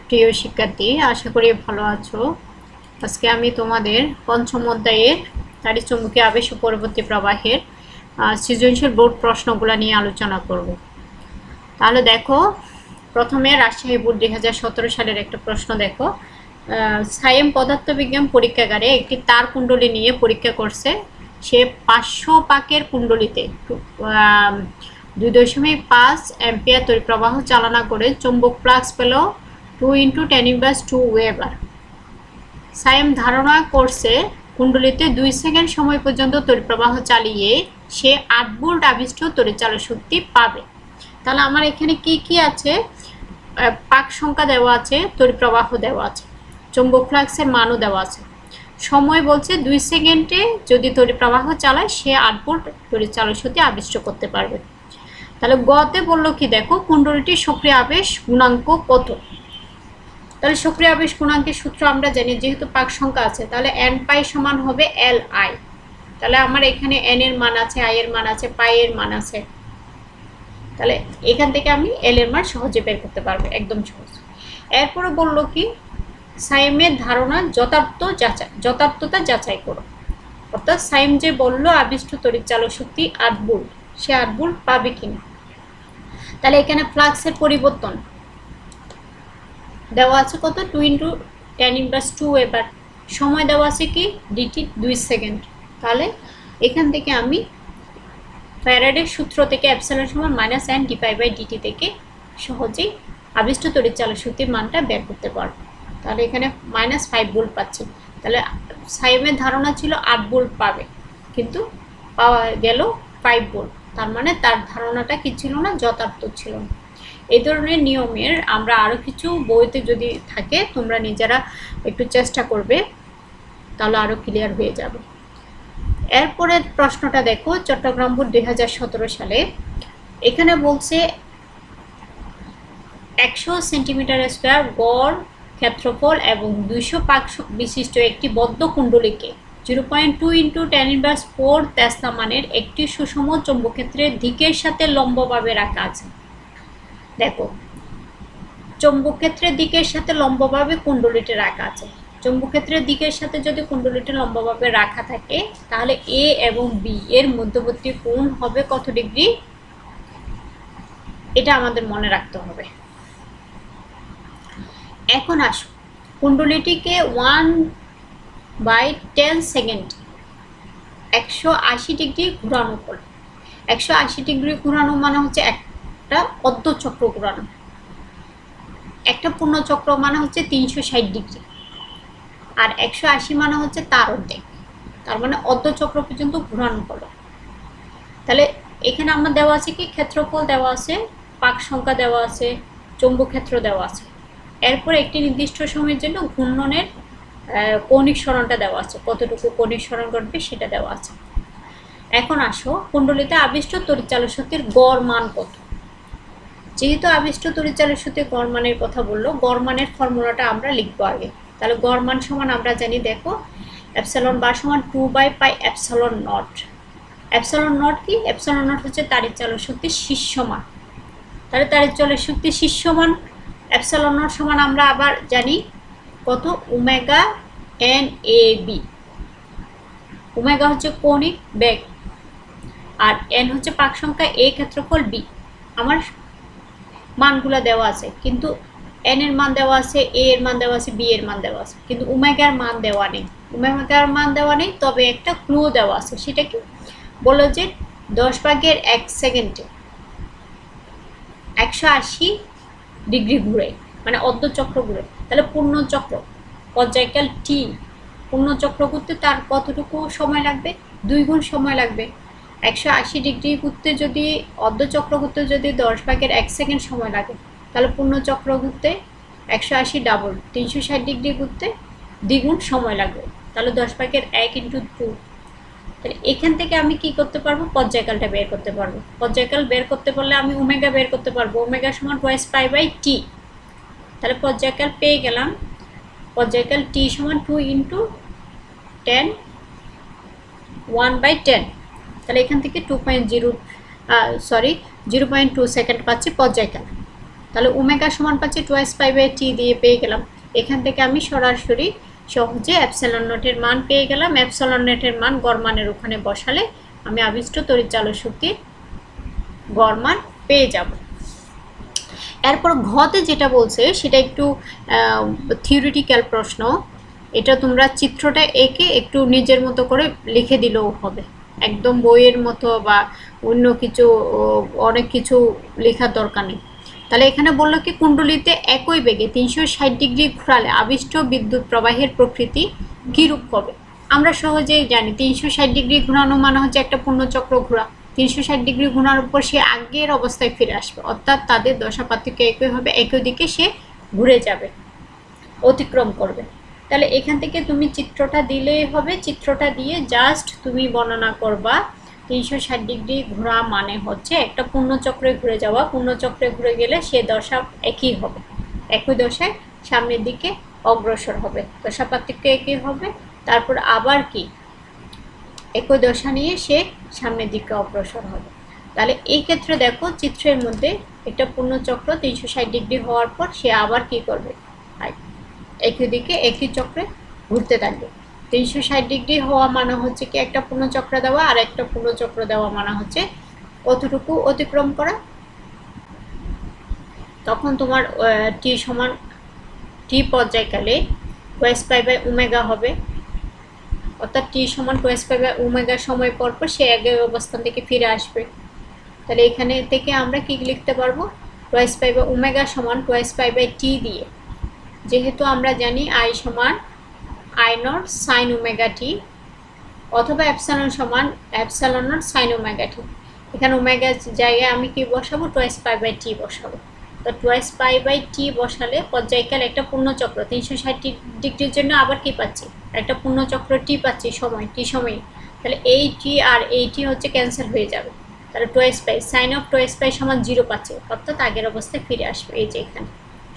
প্রিয় শিক্ষার্থী, আশা করি ভালো আছো। আজকে আমি তোমাদের পঞ্চম অধ্যায়ের তাড়িৎ-চুম্বকীয় আবেশ ও পরবর্তী প্রবাহের সৃজনশীল বোর্ড প্রশ্নগুলো নিয়ে আলোচনা করব। তাহলে দেখো, প্রথমে রাজশাহী বোর্ড 2017 সালের একটা প্রশ্ন দেখো। সায়েম পদার্থবিজ্ঞান পরীক্ষাগারে একটি তার কুণ্ডলী নিয়ে পরীক্ষা করছে। সে 500 পাকের কুণ্ডলীতে 2.5 অ্যাম্পিয়ার তড়িৎ প্রবাহ চালনা করে চৌম্বক ফ্লাক্স পেল 2 × 10⁻² ওয়েবার। সায়েম ধারণা করছে কুণ্ডলীতে 2 সেকেন্ড সময় পর্যন্ত তড়িৎ প্রবাহ চালিয়ে সে 8 ভোল্ট আবিষ্ট তড়িৎচালক শক্তি পাবে। তাহলে আমার এখানে কি কি আছে? পাক সংখ্যা দেওয়া আছে, তড়িৎ প্রবাহ দেওয়া আছে, চৌম্বক ফ্লাক্সের মানও দেওয়া আছে। সময় বলছে 2 সেকেন্ডে যদি তড়িৎ প্রবাহ চালায় সে 8 ভোল্ট তড়িৎচালক শক্তি আবিষ্ট করতে পারবে। তাহলে গতে বললো কি, দেখো কুণ্ডলীটির সক্রিয় আবেশ গুণাঙ্ক কত। তাহলে সক্রিয় আবেশ গুণাঙ্কের সূত্র আমরা জানি, যেহেতু পাক সংখ্যা আছে তাহলে n পাই সমান হবে Li। তাহলে আমার এখানে n এর মান আছে, i এর মান আছে, পাই এর মান আছে। তাহলে এখান থেকে আমি l এর মান সহজে বের করতে পারবো, একদম সহজ। এরপরে বললো কি, সায়েমের ধারণা যথার্থতা যাচাই করো। অর্থাৎ সায়েম যে বললো আবিষ্ট তড়িৎচালক শক্তি 8 ভোল্ট, সে 8 ভোল্ট পাবে কিনা। তাহলে এখানে ফ্লাক্সের পরিবর্তন দেওয়া আছে কত, 2 × 10⁻² ওয়েবার। সময় দেওয়া আছে কি dt 2 সেকেন্ড। তাহলে এখান থেকে আমি ফ্যারাডের সূত্র থেকে এপসিলন সমান -n dφ/dt থেকে সহজেই আবিষ্ট তড়িৎচালক শক্তির মানটা বের করতে পারবো। তাহলে এখানে -5 ভোল্ট পাচ্ছি। তাহলে সায়েমের ধারণা ছিল 8 ভোল্ট পাবে, কিন্তু পাওয়া গেল 5 ভোল্ট। তার মানে তার ধারণাটা কি ছিল না, যথার্থ ছিল না। এই ধরনের নিয়মের আমরা আরও কিছু বইতে যদি থাকে, তোমরা নিজেরা একটু চেষ্টা করবে, তাহলে আরও ক্লিয়ার হয়ে যাবে। এরপরের প্রশ্নটা দেখো, চট্টগ্রাম বোর্ড 2017 সালে। এখানে বলছে 100 সেন্টিমিটার স্কোয়ার গড় ক্ষেত্রফল এবং 200 পাক বিশিষ্ট একটি বদ্ধ কুণ্ডলীকে 0.2 × 10⁻⁴ তেসলা মানের একটি সুষম চৌম্বকক্ষেত্রের দিকের সাথে লম্বভাবে রাখা আছে। দেখো, চৌম্বকক্ষেত্রের দিকের সাথে লম্বভাবে কুণ্ডলীটি রাখা আছে। চৌম্বকক্ষেত্রের দিকের সাথে যদি কুণ্ডলীটি লম্বভাবে রাখা থাকে, তাহলে এ এবং বি এর মধ্যবর্তী কোণ হবে কত ডিগ্রি, এটা আমাদের মনে রাখতে হবে। এখন আসো, কুণ্ডলীটিকে 1/10 সেকেন্ড 180 ডিগ্রি ঘোরানো করে। 180 ডিগ্রি ঘোরানো মানে হচ্ছে একটা অর্ধচক্র ঘোরানো। একটা পূর্ণচক্র মানে হচ্ছে 360 ডিগ্রি, আর 180 মানে হচ্ছে তার অর্ধেক। তার মানে অর্ধচক্র পর্যন্ত ঘোরানো হলো। তাহলে এখানে আমার দেওয়া আছে কি, ক্ষেত্রফল দেওয়া আছে, পাক সংখ্যা দেওয়া আছে, চৌম্বক ক্ষেত্র দেওয়া আছে। এরপর একটি নির্দিষ্ট সময়ের জন্য ঘূর্ণনের কৌণিক সরণটা দেওয়া আছে, কতটুকু কৌণিক সরণ ঘটবে সেটা দেওয়া আছে। এখন আসো, কুণ্ডলীতে আবিষ্ট তড়িৎচালক শক্তির গড় মান কত। যেহেতু আবিষ্ট তড়িৎচালক শক্তির গড় মানের কথা বললো, গড় মানের ফর্মুলাটা আমরা লিখবো আগে। তাহলে গড় মান সমান আমরা জানি, দেখো এপসিলন বার সমান 2/π এপসিলন নট। এপসিলন নট কি, এপসিলন নট হচ্ছে তাড়িৎচালক শক্তির শীর্ষ মান। তাহলে তাড়িৎচালক শক্তির শীর্ষ মান এপসিলন নট সমান আমরা আবার জানি কত, ওমেগা NAB। ওমেগা হচ্ছে কৌণিক বেগ, আর n হচ্ছে পাক সংখ্যা, a ক্ষেত্রফল, b। আমার মানগুলো দেওয়া আছে, কিন্তু n এর মান দেওয়া আছে, a এর মান দেওয়া আছে, b এর মান দেওয়া আছে, কিন্তু ওমেগার মান দেওয়া নেই। ওমেগার মান দেওয়া নেই, তবে একটা ক্লু দেওয়া আছে। সেটা কি বলো, যে 10/1 সেকেন্ডে 180 ডিগ্রি ঘুরে, মানে অর্ধচক্র ঘুরে। তাহলে পূর্ণচক্র, পর্যায়কাল t, পূর্ণচক্র ঘুরতে তার কতটুকু সময় লাগবে, 2 গুণ সময় লাগবে। 180 ডিগ্রি ঘুরতে যদি, অর্ধচক্র ঘুরতে যদি 10/1 সেকেন্ড সময় লাগে, তাহলে পূর্ণচক্র ঘুরতে 180 ডাবল 360 ডিগ্রি ঘুরতে দ্বিগুণ সময় লাগবে। তাহলে 10/1 × 2। তাহলে এখান থেকে আমি কি করতে পারবো, পর্যায়কালটা বের করতে পারবো। পর্যায়কাল বের করতে পারলে আমি ওমেগা বের করতে পারবো। ওমেগা সমান 2π/t। তাহলে পর্যায়কাল পেয়ে গেলাম। পর্যায়কাল t সমান 2 × 10 1/10। তাহলে এখান থেকে 0.2 সেকেন্ড পাচ্ছি পর্যায়কাল। তাহলে ওমেগা সমান পাচ্ছি 2s π/t দিয়ে পেয়ে গেলাম। এখান থেকে আমি সরাসরি সহজে এপসিলন নটের মান পেয়ে গেলাম। এপসিলন নটের মান গড় মানের ওখানে বসালে আমি আবিষ্ট তড়িৎচালক শক্তির গড় মান পেয়ে যাব। এরপর ঘতে যেটা বলছে সেটা একটু থিওরিটিক্যাল প্রশ্ন। এটা তোমরা চিত্রটা এঁকে একটু নিজের মতো করে লিখে দিলেও হবে, একদম বইয়ের মতো বা অন্য কিছু অনেক কিছু লেখার দরকার নেই। তাহলে এখানে বললো কি কুণ্ডলিতে একই বেগে 360 ডিগ্রি ঘোরালে আবিষ্ট বিদ্যুৎ প্রবাহের প্রকৃতি কীরূপ হবে। আমরা সহজেই জানি 360 ডিগ্রি ঘোরানো মানে হচ্ছে একটা পূর্ণচক্র ঘোরা। 360 ডিগ্রি ঘোরানোর পর সে আগের অবস্থায় ফিরে আসবে, অর্থাৎ তাদের দশা পার্থক্য একই হবে, একই দিকে সে ঘুরে যাবে, অতিক্রম করবে। তাহলে এখান থেকে তুমি চিত্রটা দিলেই হবে, চিত্রটা দিয়ে জাস্ট তুমি বর্ণনা করবা 360 ডিগ্রি ঘোরা মানে হচ্ছে একটা পূর্ণচক্রে ঘুরে যাওয়া। পূর্ণচক্রে ঘুরে গেলে সে দশা একই হবে, একই দশায় সামনের দিকে অগ্রসর হবে, দশা পার্থক্য একই হবে। তারপর আবার কি একই দশা নিয়ে সে সামনের দিকে অগ্রসর হবে। তাহলে এই ক্ষেত্রে দেখো চিত্রের মধ্যে একটা পূর্ণচক্র 360 ডিগ্রি হওয়ার পর সে আবার কি করবে, একই দিকে একই চক্রে ঘুরতে থাকবে। 360 ডিগ্রি হওয়া মানে হচ্ছে কি একটা পূর্ণচক্র দেওয়া, আর একটা পূর্ণচক্র দেওয়া মানে হচ্ছে কতটুকু অতিক্রম করা। তখন তোমার টি সমান টি পর্যায়কালে 2s/ω হবে, অর্থাৎ টি সমান 2s/ω সময় পর পর সে আগের অবস্থান থেকে ফিরে আসবে। তাহলে এখানে থেকে আমরা কি লিখতে পারবো, 2s/ω সমান 2s/t দিয়ে, যেহেতু আমরা জানি I সমান I0 sin ω t, অথবা এপসিলন সমান এপসিলন নট sin ω t। এখানে ওমেগার জায়গায় আমি কি বসাবো, 2s/t বসাবো। তো 2s/t বসালে পর্যায়কাল একটা পূর্ণচক্র 360 ডিগ্রির জন্য আবার কি পাচ্ছি, একটা পূর্ণচক্র টি পাচ্ছি, সময় টি সময়। তাহলে এই টি আর এই টি হচ্ছে ক্যান্সেল হয়ে যাবে। তাহলে 2s/, সাইন অফ 2s/, সমান 0 পাচ্ছি, অর্থাৎ আগের অবস্থায় ফিরে আসবে। এই যে এখানে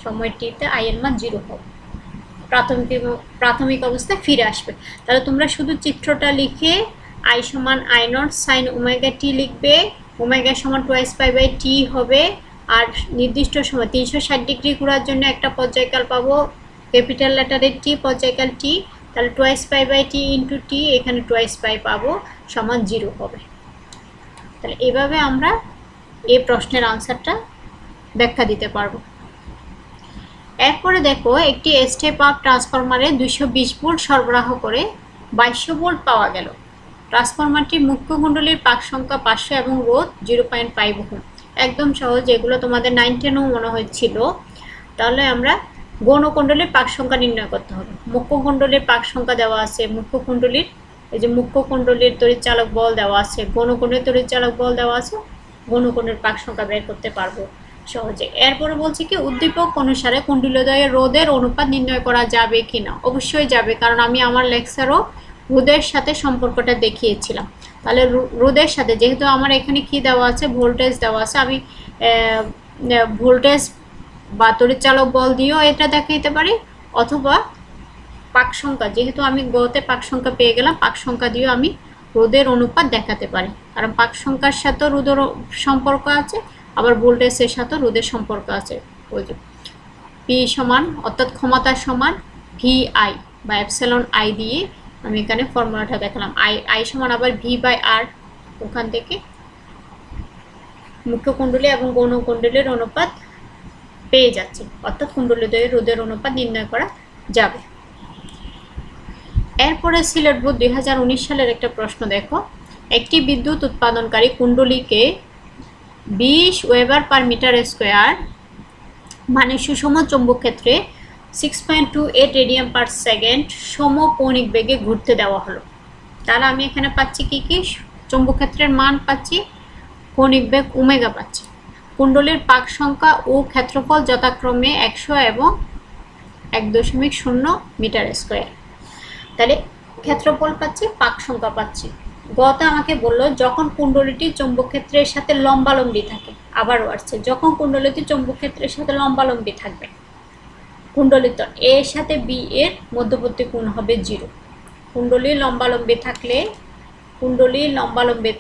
সময় টিতে আই এর মান 0 হবে, প্রাথমিক অবস্থায় ফিরে আসবে। তাহলে তোমরা শুধু চিত্রটা লিখে I সমান I0 sin ω t লিখবে, ওমেগা সমান 2s/t হবে, আর নির্দিষ্ট সময় 360 ডিগ্রি ঘোরার জন্য একটা পর্যায়কাল পাবো ক্যাপিটাল লেটারের টি, পর্যায়কাল টি। তাহলে 2s/t ইন্টু টি, এখানে 2s/, পাবো সমান 0 হবে। তাহলে এভাবে আমরা এই প্রশ্নের আনসারটা ব্যাখ্যা দিতে পারবো। এরপরে দেখো একটি স্টেপ আপ ট্রান্সফরমারে 220 ভোল্ট সরবরাহ করে 2200 ভোল্ট পাওয়া গেল। ট্রান্সফরমারটির মুখ্য কুণ্ডলীর পাক সংখ্যা 500 এবং রোধ 0.5 ওহম। একদম সহজ, এগুলো তোমাদের 9-10ও মনে হয়েছিল। তাহলে আমরা গৌণ কুণ্ডলীর পাক সংখ্যা নির্ণয় করতে হবে। মুখ্য কুণ্ডলীর পাক সংখ্যা দেওয়া আছে, মুখ্য কুণ্ডলীর এই যে মুখ্য কুণ্ডলীর তড়িৎচালক বল দেওয়া আছে, গৌণ কুণ্ডলীর তড়িৎচালক বল দেওয়া আছে, গৌণ কুণ্ডলীর পাক সংখ্যা বের করতে পারবো সহজে। এরপরে বলছি কি উদ্দীপক অনুসারে কুণ্ডলীদ্বয়ের রোধের অনুপাত নির্ণয় করা যাবে কিনা। অবশ্যই যাবে, কারণ আমি আমার লেকচারও রোধের সাথে সম্পর্কটা দেখিয়েছিলাম। তাহলে রোধের সাথে যেহেতু আমার এখানে কি দেওয়া আছে, ভোল্টেজ দেওয়া আছে, আমি ভোল্টেজ বা তড়িৎচালক বল দিয়েও এটা দেখাইতে পারি, অথবা পাক সংখ্যা, যেহেতু আমি গতে পাক সংখ্যা পেয়ে গেলাম, পাক সংখ্যা দিয়েও আমি রোধের অনুপাত দেখাতে পারি। কারণ পাক সংখ্যার সাথে রোধের সম্পর্ক আছে, আবার ভোল্টেজের সাথে রোধের সম্পর্ক আছে। ওই যে পি সমান, অর্থাৎ ক্ষমতার সমান VI বা এপসিলন I দিয়ে আমি এখানে ফর্মুলাটা দেখালাম। I সমান আবার V/R, ওখান থেকে মুখ্য কুণ্ডলী এবং গৌণ কুণ্ডলীর অনুপাত পেয়ে যাচ্ছি, অর্থাৎ কুণ্ডলীদ্বয়ের রোধের অনুপাত নির্ণয় করা যাবে। এরপরে সিলেট বোর্ড 2019 সালের একটা প্রশ্ন দেখো, একটি বিদ্যুৎ উৎপাদনকারী কুণ্ডলীকে 20 ওয়েবার পার মিটার স্কোয়ার মানে সুষম চৌম্বক ক্ষেত্রে 6.28 রেডিয়ান পার সেকেন্ড সমকৌণিক বেগে ঘুরতে দেওয়া হলো। তাহলে আমি এখানে পাচ্ছি কি কি, চৌম্বক ক্ষেত্রের মান পাচ্ছি, কৌণিক বেগ ওমেগা পাচ্ছি, কুণ্ডলীর পাক সংখ্যা ও ক্ষেত্রফল যথাক্রমে 100 এবং 1.0 মিটার স্কোয়ার। তাহলে ক্ষেত্রফল পাচ্ছি, পাক সংখ্যা পাচ্ছি। গতে আমাকে বললো যখন কুণ্ডলীটি চৌম্বক ক্ষেত্রের সাথে লম্বালম্বী থাকে, আবারও আসছে যখন কুণ্ডলীটি চৌম্বক ক্ষেত্রের সাথে লম্বালম্বী থাকবে, কুণ্ডলীর এর সাথে বি এর মধ্যবর্তী কোণ হবে 0। কুণ্ডলী লম্বালম্বী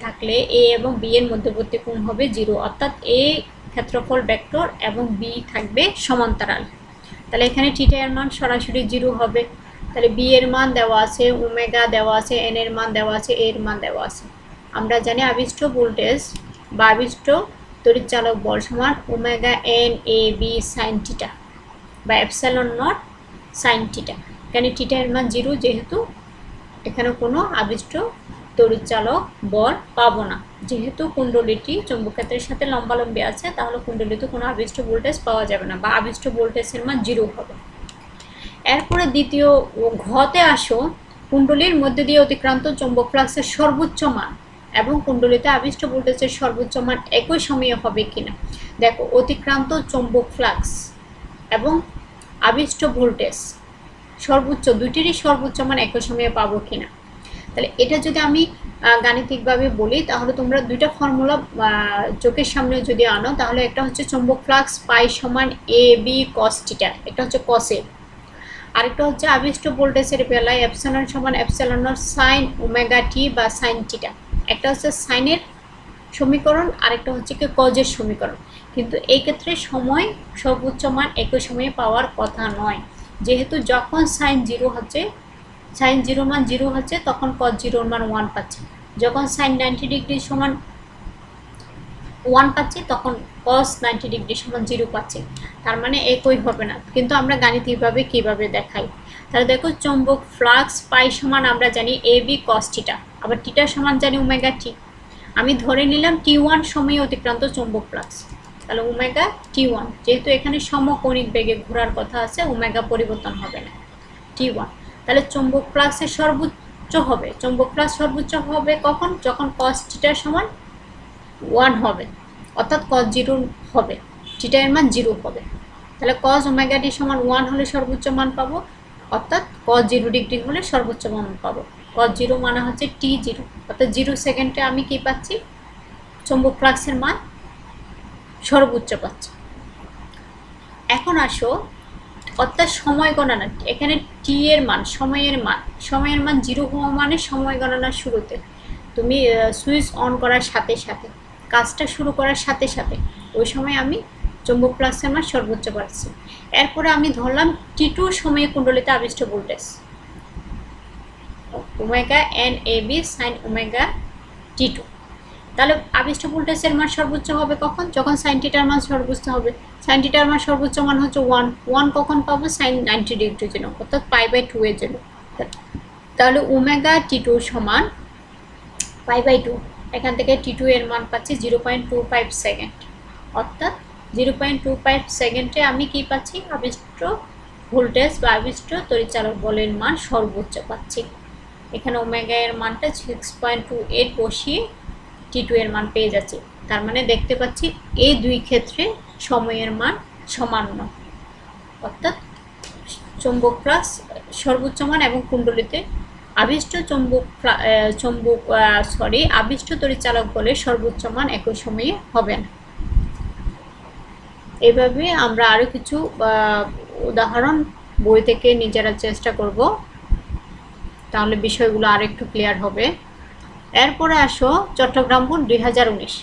থাকলে এ এবং বি এর মধ্যবর্তী কোণ হবে 0, অর্থাৎ এ ক্ষেত্রফল ভেক্টর এবং বি থাকবে সমান্তরাল। তাহলে এখানে থিটা এর মান সরাসরি 0 হবে। তাহলে বি এর মান দেওয়া আছে, ওমেগা দেওয়া আছে, এন এর মান দেওয়া আছে, এর মান দেওয়া আছে। আমরা জানি আবিষ্ট ভোল্টেজ বা আবিষ্ট তড়িৎচালক বল সমান omega N A B sine theta বা এপসাইলন নট সাইন থিটা। এখানে থিটা এর মান 0 যেহেতু এখানে কোনো আবিষ্ট তড়িৎচালক বল পাবো না। যেহেতু কুণ্ডলীটি চৌম্বকক্ষেত্রের সাথে লম্বালম্বী আছে, তাহলে কুণ্ডলীতে কোনো আবিষ্ট ভোল্টেজ পাওয়া যাবে না বা আবিষ্ট ভোল্টেজের মান 0 হবে। এরপরে দ্বিতীয় ঘতে আসো, কুণ্ডলীর মধ্যে দিয়ে অতিক্রান্ত চৌম্বক ফ্লাক্সের সর্বোচ্চ মান এবং কুণ্ডলীতে আবিষ্ট ভোল্টেজের সর্বোচ্চ মান একই সময়ে হবে কিনা। দেখো, অতিক্রান্ত চৌম্বক ফ্লাক্স এবং আবিষ্ট ভোল্টেজ সর্বোচ্চ, দুটিরই সর্বোচ্চ মান একই সময়ে পাবো কিনা। তাহলে এটা যদি আমি গাণিতিকভাবে বলি, তাহলে তোমরা দুইটা ফর্মুলা চোখের সামনে যদি আনো, তাহলে একটা হচ্ছে চৌম্বক ফ্লাক্স পাই সমান এ বি কস থিটা, একটা হচ্ছে কসের, আরেকটা হচ্ছে আবিষ্ট ভোল্টেজের বেলায় এপসাইলন সমান epsilon naught sine omega t বা সাইন থিটা। একটা হচ্ছে সাইনের সমীকরণ, আরেকটা হচ্ছে কি কজের সমীকরণ। কিন্তু এই ক্ষেত্রে সময় সর্বোচ্চ মান একই সময়ে পাওয়ার কথা নয়, যেহেতু যখন সাইন 0 হচ্ছে, সাইন 0 মান 0 হচ্ছে, তখন কজ 0 মান 1 পাচ্ছে। যখন সাইন 90 ডিগ্রি সমান 1 পাচ্ছি, তখন কস 90 ডিগ্রি সমান 0 পাচ্ছি। তার মানে একই হবে না। কিন্তু আমরা গাণিতিকভাবে কিভাবে দেখাই, তাহলে দেখো, চৌম্বক ফ্লাক্স পাই সমান আমরা জানি এ বি কস থিটা, আবার থিটা সমান জানি ওমেগা টি। আমি ধরে নিলাম T1 সময়ে অতিক্রান্ত চৌম্বক ফ্লাক্স, তাহলে ওমেগা T1, যেহেতু এখানে সমকোণিক বেগে ঘোরার কথা আছে, ওমেগা পরিবর্তন হবে না, T1। তাহলে চৌম্বক ফ্লাক্সের সর্বোচ্চ হবে, চৌম্বক ফ্লাক্স সর্বোচ্চ হবে কখন, যখন কস থিটা সমান 1 হবে, অর্থাৎ কস 0 হবে, থিটা এর মান 0 হবে। তাহলে কস ওমেগা টি সমান 1 হলে সর্বোচ্চ মান পাবো, অর্থাৎ কস 0 ডিগ্রি হলে সর্বোচ্চ মান পাবো। কস 0 মানে হচ্ছে T0, অর্থাৎ 0 সেকেন্ডে আমি কি পাচ্ছি, চৌম্বক ফ্লাক্সের মান সর্বোচ্চ পাচ্ছি। এখন আসো, অর্থাৎ সময় গণনা, এখানে টি এর মান, সময়ের মান 0 হওয়া মানে সময় গণনার শুরুতে, তুমি সুইচ অন করার সাথে সাথে, কাজটা শুরু করার সাথে সাথে ওই সময় আমি চৌম্বক ফ্লাক্সের মান সর্বোচ্চ পাচ্ছি। এরপরে আমি ধরলাম T2 সময়ে কুণ্ডলীতে আবিষ্ট voltage omega N A B sine omega T2। তাহলে আবিষ্ট ভোল্টেজের মান সর্বোচ্চ হবে কখন, যখন সাইন থিটার মান সর্বোচ্চ হবে। সাইন থিটার মান সর্বোচ্চ মান হচ্ছে 1 কখন পাবো, সাইন 90 ডিগ্রির জন্য, অর্থাৎ π/2 এর জন্য। তাহলে ওমেগা T2 সমান π/2, এখান থেকে T2 এর মান পাচ্ছি 0.25 সেকেন্ড, অর্থাৎ 0.25 সেকেন্ডে আমি কি পাচ্ছি, আবিষ্ট ভোল্টেজ বা আবিষ্ট তড়িৎচালক বলের মান সর্বোচ্চ পাচ্ছি। এখানে ওমেগা এর মানটা 6.28 বসিয়ে T2 এর মান পেয়ে যাচ্ছি। তার মানে দেখতে পাচ্ছি এই দুই ক্ষেত্রে সময়ের মান সমান নয়, অর্থাৎ চৌম্বক ফ্লাক্স সর্বোচ্চ মান এবং কুণ্ডলীতে আবিষ্ট আবিষ্ট তড়িৎচালক বলের সর্বোচ্চ মান একই সময়ে হবে না। এইভাবে আমরা আরো কিছু উদাহরণ বই থেকে নিজেরা চেষ্টা করব, তাহলে বিষয়গুলো আর একটু ক্লিয়ার হবে। এরপরে আসো চট্টগ্রাম বোর্ড 2019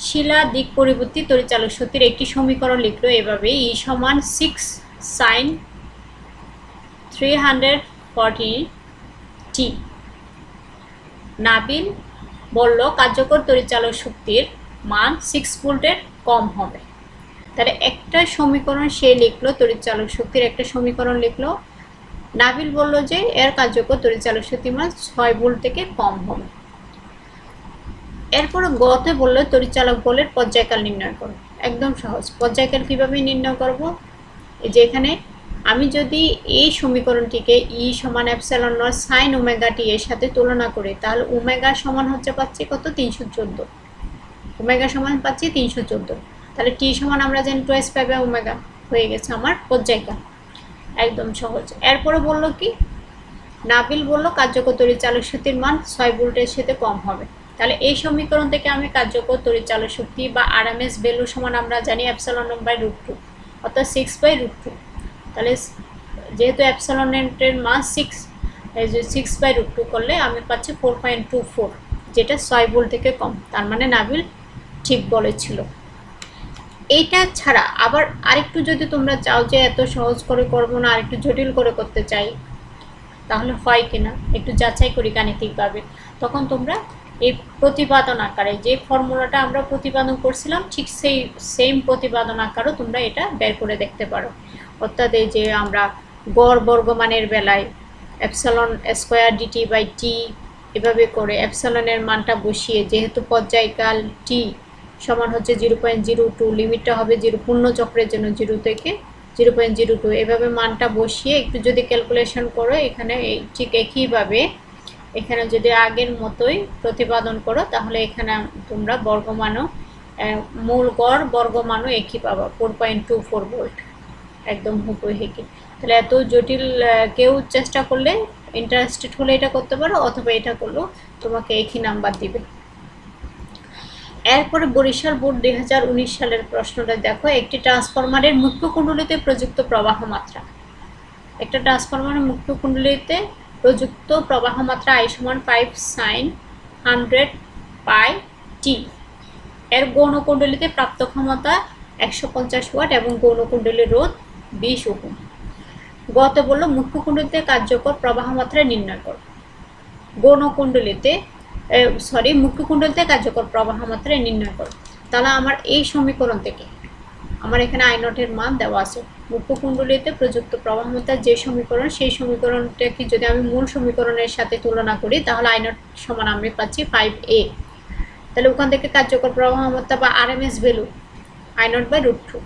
শিলা দিক পরিবর্তী তড়িৎচালক শক্তির একটি সমীকরণ লিখলো এভাবে, E সমান 6 sin 340t। নাবিল বলল কার্যকর তড়িৎচালক শক্তির মান 6 ভোল্টের কম হবে। তাহলে একটা সমীকরণ সে লিখলো, তড়িৎচালক শক্তির একটা সমীকরণ লিখলো। নাবিল বলল যে এর কার্যকর তড়িৎচালক শক্তির মান 6 ভোল্ট থেকে কম হবে। এরপরে গতে বললো তড়িৎচালক বলের পর্যায়কাল নির্ণয় করো। একদম সহজ, পর্যায়কাল কিভাবে নির্ণয় করব, যে এখানে আমি যদি এই সমীকরণটিকে E সমান epsilon naught sine omega t এর সাথে তুলনা করি, তাহলে ওমেগা সমান হচ্ছে পাচ্ছি কত, 314। ওমেগা সমান পাচ্ছি 314। তাহলে টি সমান আমরা জানি 2s পাবে ওমেগা, হয়ে গেছে আমার পর্যায়কাল, একদম সহজ। এরপরে বললো কি, নাবিল বলল কার্যকর তড়িৎচালক শক্তির মান 6 ভোল্টের সাথে কম হবে। তাহলে এই সমীকরণ থেকে আমি কার্যকর তড়িৎচালক শক্তি বা আরএমএস ভ্যালু সমান আমরা জানি এপসাইলন নট বাই √2, অর্থাৎ 6/√2। তাহলে যেহেতু এপসাইলন নটের মান 6, এই যে 6/√2 করলে আমি পাচ্ছি 4.24, যেটা 6 ভোল্ট থেকে কম। তার মানে নাবিল ঠিক বলেছিল। এইটা ছাড়া আবার আরেকটু যদি তোমরা চাও যে এত সহজ করে করবো না, আরেকটু জটিল করে করতে চাই, তাহলে হয় কিনা একটু যাচাই করি গাণিতিকভাবে, তখন তোমরা এই প্রতিপাদন আকারে যে ফর্মুলাটা আমরা প্রতিপাদন করছিলাম ঠিক সেই সেম প্রতিপাদন আকারও তোমরা এটা বের করে দেখতে পারো। অর্থাৎ এই যে আমরা গড় বর্গমানের বেলায় epsilon square DT by T এভাবে করে এপসালনের মানটা বসিয়ে, যেহেতু পর্যায়কাল টি সমান হচ্ছে 0.02, লিমিটটা হবে 0 পূর্ণ চক্রের জন্য 0 থেকে 0.02, এভাবে মানটা বসিয়ে একটু যদি ক্যালকুলেশন করো এখানে ঠিক একইভাবে এখানে যদি আগের মতোই প্রতিপাদন করো, তাহলে এখানে তোমরা বর্গমানও মূল গড় বর্গমানও একই পাবা 4.24 ভোল্ট, একদম হুবহু। তাহলে এত জটিল কেউ চেষ্টা করলে ইন্টারেস্টেড হলে এটা করতে পারো, অথবা এটা করলেও তোমাকে একই নাম্বার দিবে। এরপরে বরিশাল বোর্ড 2019 সালের প্রশ্নটা দেখো, একটি ট্রান্সফরমারের মুখ্য কুণ্ডলীতে প্রযুক্ত প্রবাহ মাত্রা। একটা ট্রান্সফরমারের মুখ্য কুণ্ডলীতে প্রযুক্ত প্রবাহ মাত্রা I সমান 5 sin 100 পাই টি। এর গৌণ কুণ্ডলীতে প্রাপ্ত ক্ষমতা 150 ওয়াট এবং গৌণ কুণ্ডলীর রোধ 20 ওহম। গত বললো মুখ্য কুণ্ডলীতে কার্যকর প্রবাহ মাত্রা নির্ণয় করো। গৌণ কুণ্ডলীতে মুখ্য কুণ্ডলীতে কার্যকর প্রবাহ মাত্রা নির্ণয় করো। তাহলে আমার এই সমীকরণ থেকে আমার এখানে I নটের মান দেওয়া আছে। মুখ্য কুণ্ডলীতে প্রযুক্ত প্রবাহ মাত্রা যে সমীকরণ, সেই সমীকরণটাকে যদি আমি মূল সমীকরণের সাথে তুলনা করি, তাহলে I নট সমান আমি পাচ্ছি 5a। তাহলে ওখান থেকে কার্যকর প্রবাহ মাত্রা বা RMS value I naught by √2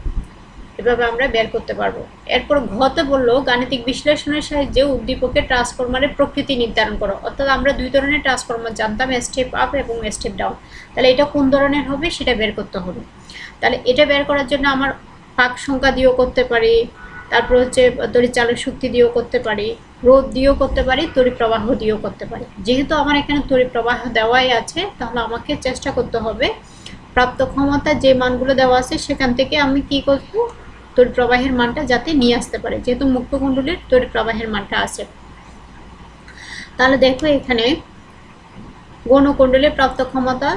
এভাবে আমরা বের করতে পারবো। এরপর ঘতে বললো গাণিতিক বিশ্লেষণের সাহায্যে উদ্দীপকের ট্রান্সফরমারের প্রকৃতি নির্ধারণ করো। অর্থাৎ আমরা দুই ধরনের ট্রান্সফরমার জানতাম, স্টেপ আপ এবং স্টেপ ডাউন। তাহলে এটা কোন ধরনের হবে সেটা বের করতে হবে। তাহলে এটা বের করার জন্য আমার পাক সংখ্যা দিয়েও করতে পারি, তারপর হচ্ছে তড়িৎ চালক শক্তি দিয়েও করতে পারি, রোধ দিয়েও করতে পারি, তড়িৎ প্রবাহ দিয়েও করতে পারি। যেহেতু আমার এখানে তড়িৎ প্রবাহ দেওয়াই আছে, তাহলে আমাকে চেষ্টা করতে হবে প্রাপ্ত ক্ষমতা যে মানগুলো দেওয়া আছে সেখান থেকে আমি কি করব, তড়িৎ প্রবাহের মানটা যাতে নিয়ে আসতে পারে, যেহেতু মুখ্য কুণ্ডলীর তড়িৎ প্রবাহের মানটা আছে। তাহলে দেখো এখানে গৌণ কুণ্ডলীর প্রাপ্ত ক্ষমতা,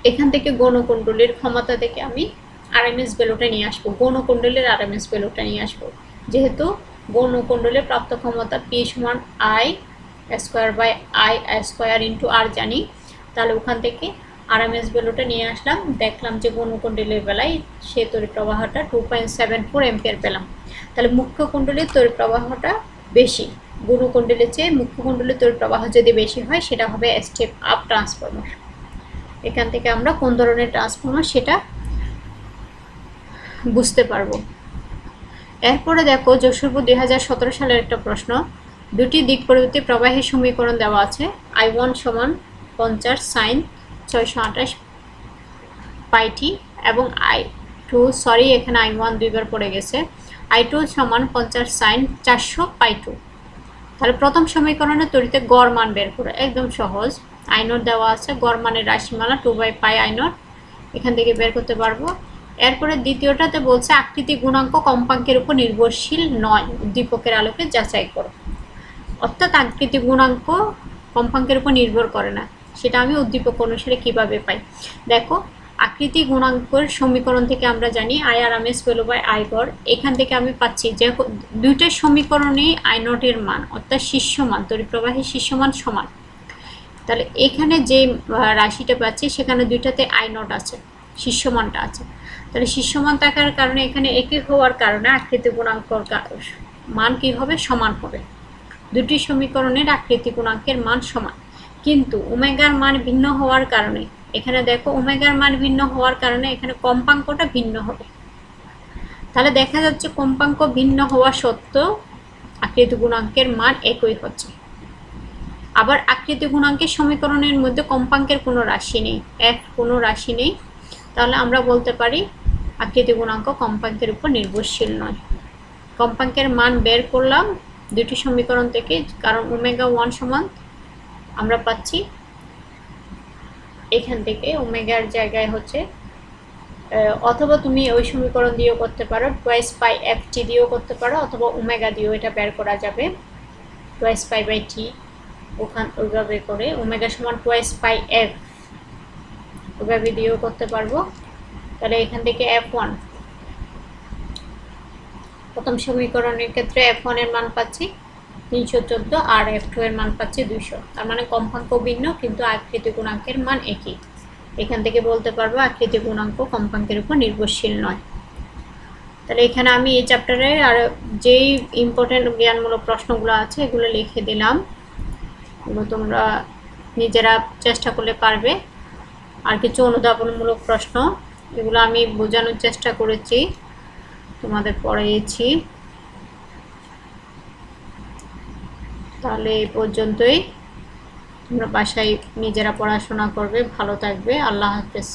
এখান থেকে গৌণ কুণ্ডলীর ক্ষমতা থেকে আমি RMS ভ্যালুটা নিয়ে আসবো, গৌণ কুণ্ডলীর RMS ভ্যালুটা নিয়ে আসবো। যেহেতু গৌণ কুণ্ডলীর প্রাপ্ত ক্ষমতা P সমান I square by I square into R জানি, তাহলে ওখান থেকে RMS ভ্যালুটা নিয়ে আসলাম, দেখলাম যে গৌণ কুণ্ডলীর বেলায় সে তড়িৎ প্রবাহটা 2.74 অ্যাম্পিয়ার পেলাম। তাহলে মুখ্য কুণ্ডলীর তড়িৎ প্রবাহটা বেশি, গৌণ কুণ্ডলীর চেয়ে মুখ্য কুণ্ডলীর তড়িৎ প্রবাহ যদি বেশি হয় সেটা হবে স্টেপ আপ ট্রান্সফরমার। এখান থেকে আমরা কোন ধরনের ট্রান্সফরমার সেটা বুঝতে পারবো। এরপরে দেখো যশোরপুর 2017 সালের একটা প্রশ্ন, দুটি দিক পরিবর্তী প্রবাহের সমীকরণ দেওয়া আছে। I1 সমান 50 sin 628 পাই টি এবং I2 এখানে I1 দুইবার পড়ে গেছে, I2 সমান 50 sin 400 পাই 2। তাহলে প্রথম সমীকরণে তড়িতের গড় মান বের করো, একদম সহজ। I নট দেওয়া আছে, গড় মানের রাশিমালা 2/পাই I নট, এখান থেকে বের করতে পারবো। এরপরে দ্বিতীয়টাতে বলছে আকৃতি গুণাঙ্ক কম্পাঙ্কের উপর নির্ভরশীল নয়, উদ্দীপকের আলোকে যাচাই করো। অর্থাৎ আকৃতি গুণাঙ্ক কম্পাঙ্কের উপর নির্ভর করে না, সেটা আমি উদ্দীপক অনুসারে কিভাবে পাই। দেখো আকৃতি গুণাঙ্কের সমীকরণ থেকে আমরা জানি I RMS value by I গড়। এখান থেকে আমি পাচ্ছি যে দুইটা সমীকরণেই I নটের মান অর্থাৎ শীর্ষ মান, তড়িৎ প্রবাহের শীর্ষ মান সমান। তাহলে এখানে যে রাশিটা পাচ্ছি সেখানে দুইটাতে I নট আছে, শীর্ষ মানটা আছে। তাহলে শীর্ষ মান থাকার কারণে এখানে একই হওয়ার কারণে আকৃতি গুণাঙ্কর মান কি হবে, সমান হবে। দুটি সমীকরণের আকৃতি গুণাঙ্কের মান সমান, কিন্তু ওমেগার মান ভিন্ন হওয়ার কারণে এখানে দেখো ওমেগার মান ভিন্ন হওয়ার কারণে এখানে কম্পাঙ্কটা ভিন্ন হবে। তাহলে দেখা যাচ্ছে কম্পাঙ্ক ভিন্ন হওয়া সত্ত্বেও আকৃতি গুণাঙ্কের মান একই হচ্ছে। আবার আকৃতি গুণাঙ্কের সমীকরণের মধ্যে কম্পাঙ্কের কোনো রাশি নেই, কোনো রাশি নেই। তাহলে আমরা বলতে পারি আকৃতি গুণাঙ্ক কম্পাঙ্কের উপর নির্ভরশীল নয়। কম্পাঙ্কের মান বের করলাম দুটি সমীকরণ থেকে, কারণ ওমেগা 1 সমান আমরা পাচ্ছি এখান থেকে ওমেগার জায়গায় হচ্ছে, অথবা তুমি ওই সমীকরণ দিয়েও করতে পারো, 2π ft দিয়েও করতে পারো, অথবা ওমেগা দিয়েও এটা বের করা যাবে 2π/t। ওইভাবে করে ওমেগা সমান 2π f ওইভাবে দিয়েও করতে পারবো। তাহলে এখান থেকে F1 প্রথম সমীকরণের ক্ষেত্রে f1 এর মান পাচ্ছি 314 আর f2 এর মান পাচ্ছি 200। তার মানে কম্পাঙ্ক ভিন্ন কিন্তু আকৃতি গুণাঙ্কের মান একই। এখান থেকে বলতে পারবো আকৃতি গুণাঙ্ক কম্পাঙ্কের উপর নির্ভরশীল নয়। তাহলে এখানে আমি এই চ্যাপ্টারে আর যেই ইম্পর্টেন্ট জ্ঞানমূলক প্রশ্নগুলো আছে এগুলো লিখে দিলাম, এগুলো তোমরা নিজেরা চেষ্টা করলে পারবে। আর কিছু অনুধাবনমূলক প্রশ্ন, এগুলো আমি বোঝানোর চেষ্টা করেছি, তোমাদের পড়িয়েছি। তাহলে এই পর্যন্তই, তোমরা বাসায় নিজেরা পড়াশোনা করবে। ভালো থাকবে। আল্লাহ হাফেজ।